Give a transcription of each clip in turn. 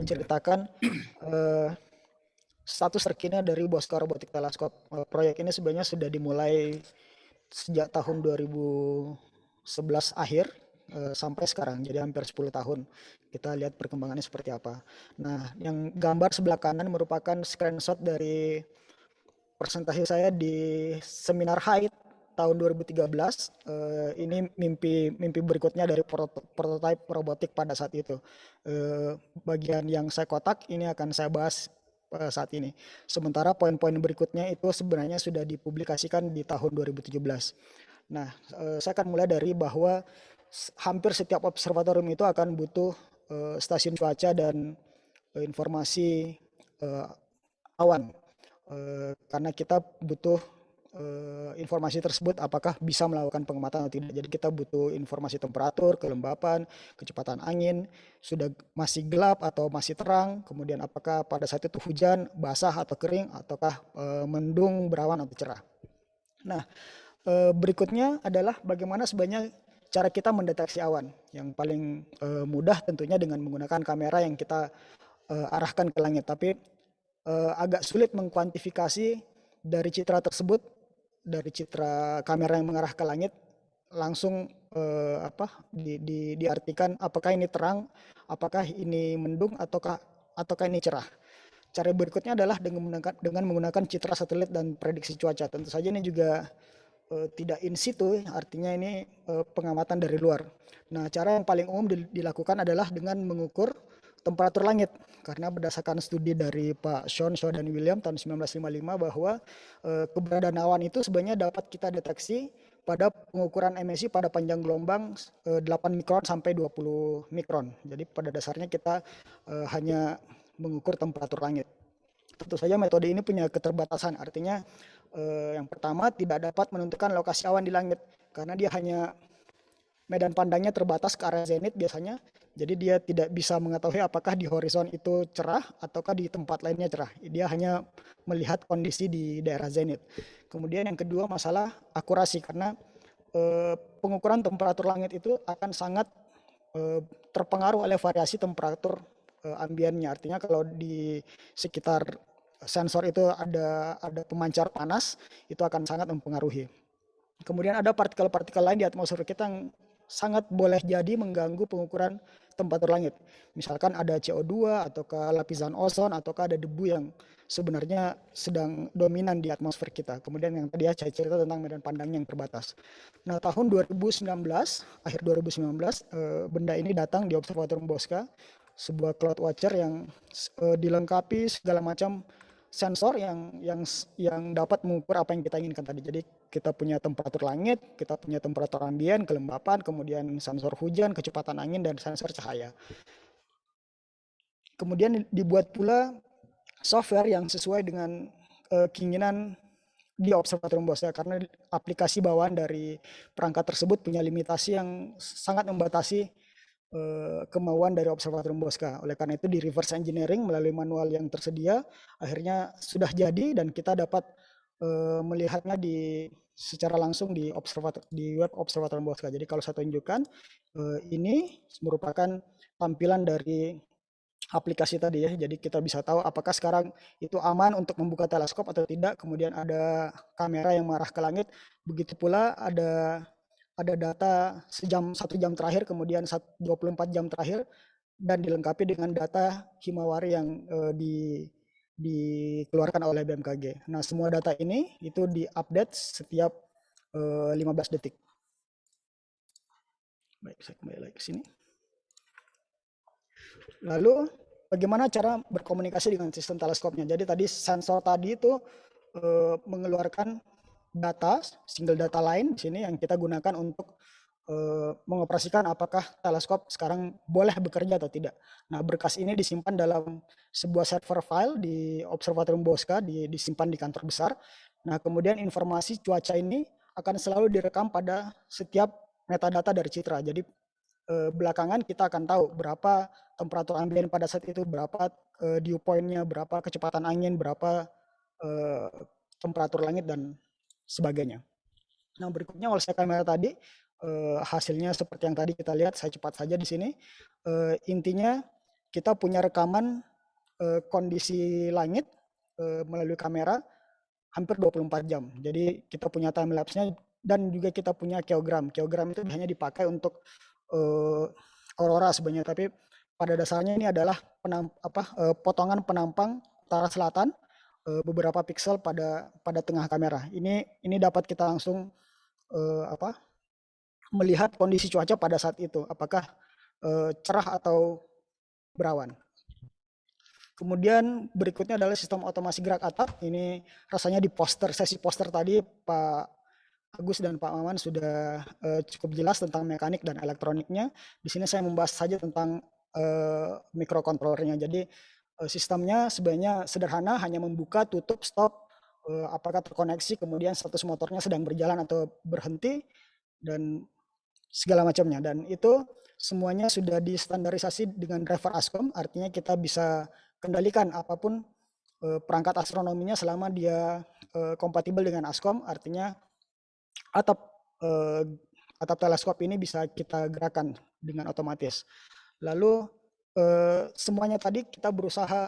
menceritakan status terkini dari Bosca Robotic Telescope. Proyek ini sebenarnya sudah dimulai sejak tahun 2011 akhir sampai sekarang, jadi hampir 10 tahun. Kita lihat perkembangannya seperti apa. Nah, yang gambar sebelah kanan merupakan screenshot dari presentasi saya di seminar HITE tahun 2013. Ini mimpi berikutnya dari prototipe robotik pada saat itu. Bagian yang saya kotak ini akan saya bahas saat ini. Sementara poin-poin berikutnya itu sebenarnya sudah dipublikasikan di tahun 2017. Nah, saya akan mulai dari bahwa hampir setiap observatorium itu akan butuh stasiun cuaca dan informasi awan. Karena kita butuh informasi tersebut apakah bisa melakukan pengamatan atau tidak. Jadi kita butuh informasi temperatur, kelembapan, kecepatan angin, sudah masih gelap atau masih terang, kemudian apakah pada saat itu hujan, basah atau kering, ataukah mendung, berawan atau cerah. Nah, berikutnya adalah bagaimana sebenarnya cara kita mendeteksi awan. Yang paling mudah tentunya dengan menggunakan kamera yang kita arahkan ke langit. Tapi agak sulit mengkuantifikasi dari citra tersebut, dari citra kamera yang mengarah ke langit, langsung diartikan apakah ini terang, apakah ini mendung, ataukah ini cerah. Cara berikutnya adalah dengan menggunakan citra satelit dan prediksi cuaca. Tentu saja ini juga tidak in situ, artinya ini pengamatan dari luar. Nah, cara yang paling umum dilakukan adalah dengan mengukur temperatur langit, karena berdasarkan studi dari Pak Shaw dan William tahun 1955 bahwa keberadaan awan itu sebenarnya dapat kita deteksi pada pengukuran emisi pada panjang gelombang 8 mikron sampai 20 mikron. Jadi pada dasarnya kita hanya mengukur temperatur langit. Tentu saja metode ini punya keterbatasan, artinya yang pertama tidak dapat menentukan lokasi awan di langit karena dia hanya medan pandangnya terbatas ke arah zenit biasanya, jadi dia tidak bisa mengetahui apakah di horizon itu cerah ataukah di tempat lainnya cerah. Dia hanya melihat kondisi di daerah zenit. Kemudian yang kedua masalah akurasi, karena pengukuran temperatur langit itu akan sangat terpengaruh oleh variasi temperatur ambiennya. Artinya kalau di sekitar sensor itu ada pemancar panas, itu akan sangat mempengaruhi. Kemudian ada partikel-partikel lain di atmosfer kita yang sangat boleh jadi mengganggu pengukuran temperatur langit. Misalkan ada CO2 ataukah lapisan ozon ataukah ada debu yang sebenarnya sedang dominan di atmosfer kita. Kemudian yang tadi saya cerita tentang medan pandangnya yang terbatas. Nah, tahun 2019, akhir 2019, benda ini datang di Observatorium Bosca, sebuah cloud watcher yang dilengkapi segala macam sensor yang dapat mengukur apa yang kita inginkan tadi. Jadi kita punya temperatur langit, kita punya temperatur ambien, kelembapan, kemudian sensor hujan, kecepatan angin, dan sensor cahaya. Kemudian dibuat pula software yang sesuai dengan keinginan di Observatorium Bosca, karena aplikasi bawaan dari perangkat tersebut punya limitasi yang sangat membatasi kemauan dari Observatorium Bosca. Oleh karena itu di reverse engineering melalui manual yang tersedia akhirnya sudah jadi dan kita dapat melihatnya secara langsung di web Observatorium Bosca. Jadi kalau saya tunjukkan, ini merupakan tampilan dari aplikasi tadi ya. Jadi kita bisa tahu apakah sekarang itu aman untuk membuka teleskop atau tidak. Kemudian ada kamera yang mengarah ke langit. Begitu pula ada data 1 jam terakhir, kemudian 24 jam terakhir, dan dilengkapi dengan data himawari yang dikeluarkan oleh BMKG. Nah, semua data ini itu diupdate setiap 15 detik. Baik, saya kembali lagi ke sini. Lalu bagaimana cara berkomunikasi dengan sistem teleskopnya? Jadi tadi sensor tadi itu mengeluarkan data, single data line di sini yang kita gunakan untuk mengoperasikan apakah teleskop sekarang boleh bekerja atau tidak. Nah, berkas ini disimpan dalam sebuah server file di Observatorium Bosca, disimpan di kantor besar. Nah, kemudian informasi cuaca ini akan selalu direkam pada setiap metadata dari citra. Jadi belakangan kita akan tahu berapa temperatur ambien pada saat itu, berapa dew point-nya, berapa kecepatan angin, berapa temperatur langit, dan sebagainya. Nah, berikutnya oleh kamera tadi, hasilnya seperti yang tadi kita lihat, saya cepat saja di sini. Intinya kita punya rekaman kondisi langit melalui kamera hampir 24 jam. Jadi kita punya time lapse-nya dan juga kita punya geogram. Geogram itu hanya dipakai untuk aurora sebenarnya, tapi pada dasarnya ini adalah potongan penampang utara selatan beberapa piksel pada tengah kamera. Ini dapat kita langsung melihat kondisi cuaca pada saat itu, apakah cerah atau berawan. Kemudian berikutnya adalah sistem otomasi gerak atap. Ini rasanya di sesi poster tadi Pak Agus dan Pak Maman sudah cukup jelas tentang mekanik dan elektroniknya. Di sini saya membahas saja tentang mikrokontrollernya. Jadi sistemnya sebenarnya sederhana, hanya membuka, tutup, stop, apakah terkoneksi, kemudian status motornya sedang berjalan atau berhenti, dan segala macamnya. Dan itu semuanya sudah distandarisasi dengan driver ASCOM, artinya kita bisa kendalikan apapun perangkat astronominya selama dia kompatibel dengan ASCOM, artinya atap teleskop ini bisa kita gerakan dengan otomatis. Lalu semuanya tadi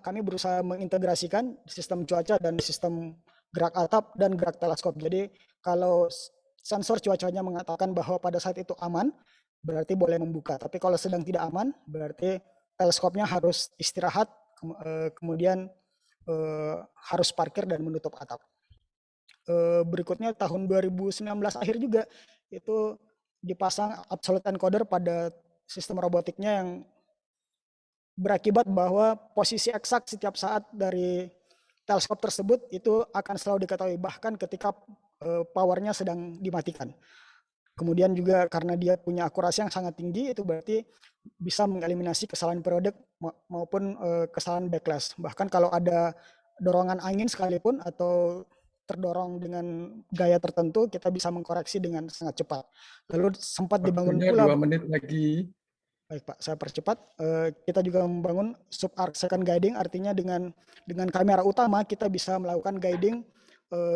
kami berusaha mengintegrasikan sistem cuaca dan sistem gerak atap dan gerak teleskop. Jadi kalau sensor cuacanya mengatakan bahwa pada saat itu aman, berarti boleh membuka. Tapi kalau sedang tidak aman, berarti teleskopnya harus istirahat, kemudian harus parkir dan menutup atap. Berikutnya tahun 2019 akhir juga itu dipasang absolute encoder pada sistem robotiknya yang berakibat bahwa posisi eksak setiap saat dari teleskop tersebut itu akan selalu diketahui bahkan ketika powernya sedang dimatikan. Kemudian juga karena dia punya akurasi yang sangat tinggi, itu berarti bisa mengeliminasi kesalahan periode maupun kesalahan backlash. Bahkan kalau ada dorongan angin sekalipun atau terdorong dengan gaya tertentu, kita bisa mengkoreksi dengan sangat cepat. Lalu sempat dibangun pula 2 menit lagi. Baik Pak, saya percepat. Kita juga membangun sub-arc second guiding, artinya dengan kamera utama kita bisa melakukan guiding.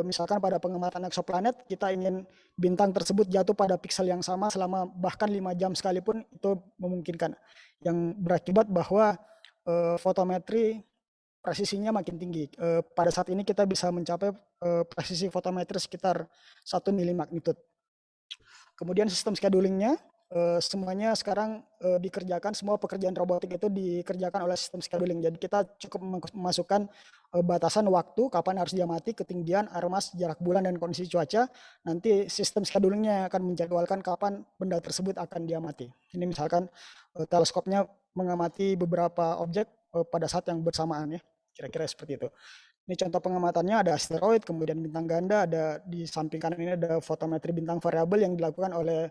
Misalkan pada pengamatan eksoplanet, kita ingin bintang tersebut jatuh pada piksel yang sama selama bahkan 5 jam sekalipun, itu memungkinkan. Yang berakibat bahwa fotometri presisinya makin tinggi. Pada saat ini kita bisa mencapai presisi fotometri sekitar 1 mili magnitude. Kemudian sistem schedulingnya, semuanya sekarang dikerjakan, semua pekerjaan robotik itu dikerjakan oleh sistem scheduling. Jadi kita cukup memasukkan batasan waktu, kapan harus dia mati, ketinggian, air mas, jarak bulan, dan kondisi cuaca. Nanti sistem schedulingnya akan menjadwalkan kapan benda tersebut akan dia mati. Ini misalkan teleskopnya mengamati beberapa objek pada saat yang bersamaan, ya, kira-kira seperti itu. Ini contoh pengamatannya, ada asteroid, kemudian bintang ganda, ada di samping kanan ini ada fotometri bintang variabel yang dilakukan oleh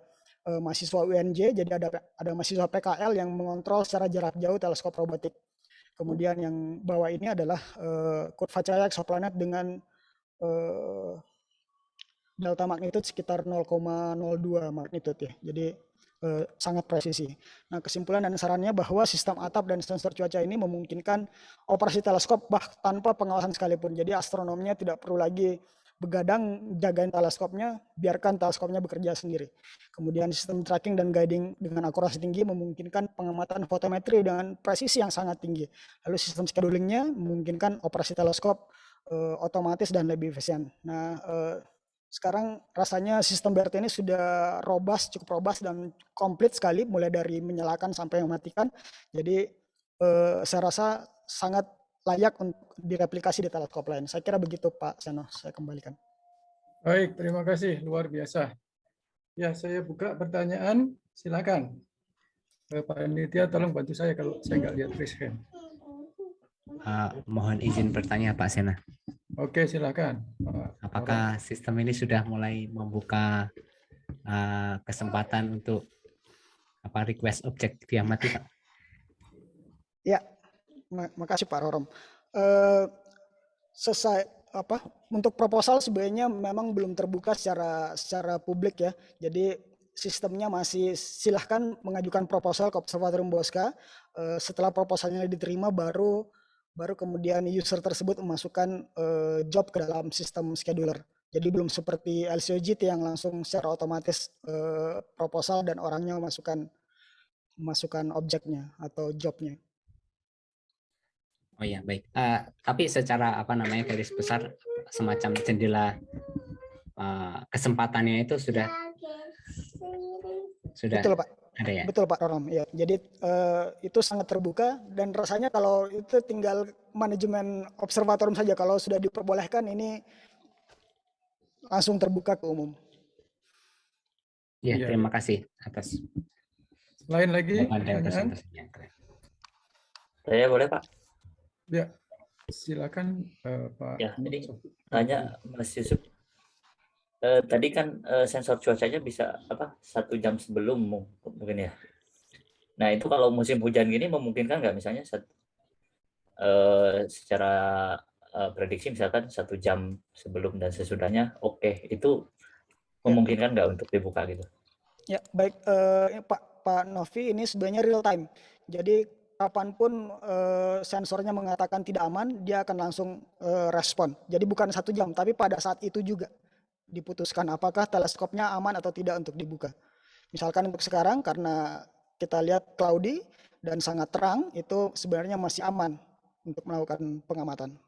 mahasiswa UNJ. Jadi ada mahasiswa PKL yang mengontrol secara jarak jauh teleskop robotik. Kemudian yang bawah ini adalah kurva cahaya eksoplanet dengan delta magnitude sekitar 0,02 magnitude, ya. Jadi sangat presisi. Nah, kesimpulan dan sarannya bahwa sistem atap dan sensor cuaca ini memungkinkan operasi teleskop tanpa pengawasan sekalipun. Jadi astronomnya tidak perlu lagi begadang jagain teleskopnya, biarkan teleskopnya bekerja sendiri. Kemudian sistem tracking dan guiding dengan akurasi tinggi memungkinkan pengamatan fotometri dengan presisi yang sangat tinggi. Lalu sistem schedulingnya memungkinkan operasi teleskop otomatis dan lebih efisien. Nah, sekarang rasanya sistem BRT ini sudah cukup robust dan komplit sekali, mulai dari menyalakan sampai mematikan. Jadi saya rasa sangat layak untuk direplikasi di teleskop lain. Saya kira begitu Pak Seno, saya kembalikan. Baik, terima kasih, luar biasa. Ya, saya buka pertanyaan, silakan. Pak Nitya, tolong bantu saya kalau saya nggak lihat raise hand. Mohon izin bertanya Pak Sena. Oke, silakan. Apakah sistem ini sudah mulai membuka kesempatan untuk request objek diamati, Pak? Ya, makasih Pak Rorom. Untuk proposal sebenarnya memang belum terbuka secara publik, ya. Jadi sistemnya masih silahkan mengajukan proposal ke Observatorium Bosca. Setelah proposalnya diterima, baru kemudian user tersebut memasukkan job ke dalam sistem scheduler. Jadi belum seperti LCOGT yang langsung secara otomatis proposal dan orangnya memasukkan objeknya atau jobnya. Oh ya, baik. Tapi secara apa namanya garis besar semacam jendela kesempatannya itu sudah Betul, Pak. ada ya? Betul, Pak Rom. Ya, jadi itu sangat terbuka dan rasanya kalau itu tinggal manajemen observatorium saja, kalau sudah diperbolehkan ini langsung terbuka ke umum. Ya, Iya, terima iya. kasih atas Lain lagi jawaban dan pertanyaan? presentasinya. Keren. Saya boleh Pak? Ya, silakan Pak. Ya, ini Sofi. tanya Mas Yusuf. Tadi kan sensor cuacanya bisa 1 jam sebelum mungkin ya. Nah itu kalau musim hujan gini memungkinkan nggak misalnya secara prediksi misalkan 1 jam sebelum dan sesudahnya itu Ya. memungkinkan nggak untuk dibuka gitu? Ya, baik Pak Novi, ini sebenarnya real time. Jadi kapanpun sensornya mengatakan tidak aman, dia akan langsung respon. Jadi bukan 1 jam, tapi pada saat itu juga diputuskan apakah teleskopnya aman atau tidak untuk dibuka. Misalkan untuk sekarang karena kita lihat cloudy dan sangat terang, itu sebenarnya masih aman untuk melakukan pengamatan.